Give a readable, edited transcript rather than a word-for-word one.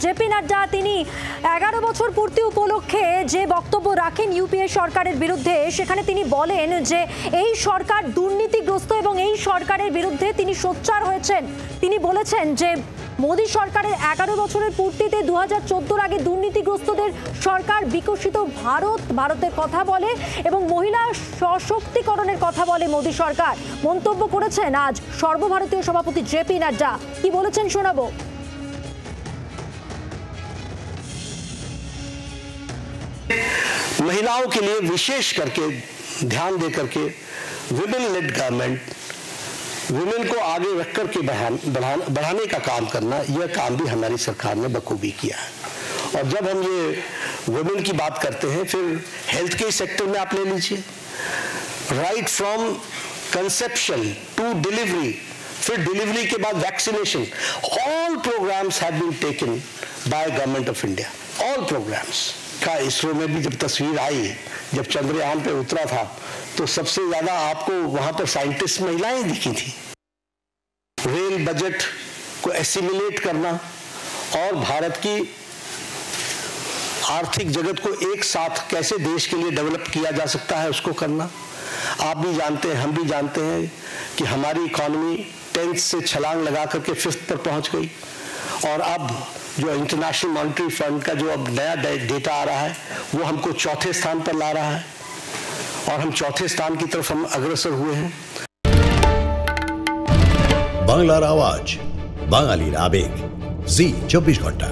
JP Nadda তিনি 11 বছর পূর্তি উপলক্ষে যে বক্তব্য রাখেন ইউপিএ সরকারের বিরুদ্ধে, সেখানে তিনি বলেন যে এই সরকার দুর্নীতিগ্রস্ত এবং এই সরকারের বিরুদ্ধে তিনি সোচ্চার হয়েছেন। তিনি বলেছেন যে মোদী সরকারের 11 বছরের পূর্তিতে 2014 আগে দুর্নীতিগ্রস্তদের সরকার বিকশিত ভারতের কথা বলে এবং মহিলা সশক্তিকরণের কথা বলে মোদী সরকার। মন্তব্য করেছেন আজ সর্বভারতীয় সভাপতি জেপি নাড্ডা। কি বলেছেন শোনাবো। महिलाओं के लिए विशेष करके ध्यान दे करके विमेन लेड गवर्नमेंट, विमेन को आगे रख करके बढ़ाने का काम करना, यह काम भी हमारी सरकार ने बखूबी किया है। और जब हम ये वुमेन की बात करते हैं, फिर हेल्थ के सेक्टर में आप ले लीजिए, right from conception to delivery, फिर डिलीवरी के बाद vaccination, all programmes have been taken by government of India. All programmes का इसरो में भी जब तस्वीर आई, जब चंद्रयान पे उतरा था, तो सबसे ज्यादा आपको वहां पर साइंटिस्ट महिलाएं दिखी थी। रेल बजट को एसिमिलेट करना और भारत की आर्थिक जगत को एक साथ कैसे देश के लिए डेवलप किया जा सकता है, उसको करना। आप भी जानते हैं, हम भी जानते हैं कि हमारी इकोनॉमी 10th से छलांग लगा करके 5th पर पहुंच गई। और अब जो इंटरनेशनल मॉनेटरी फंड का जो अब नया डेटा आ रहा है, वो हमको 4थे स्थान पर ला रहा है और हम 4थे स्थान की तरफ हम अग्रसर हुए हैं। বাংলার আওয়াজ, বাঙালির আবেগ, জি 24 ঘন্টা।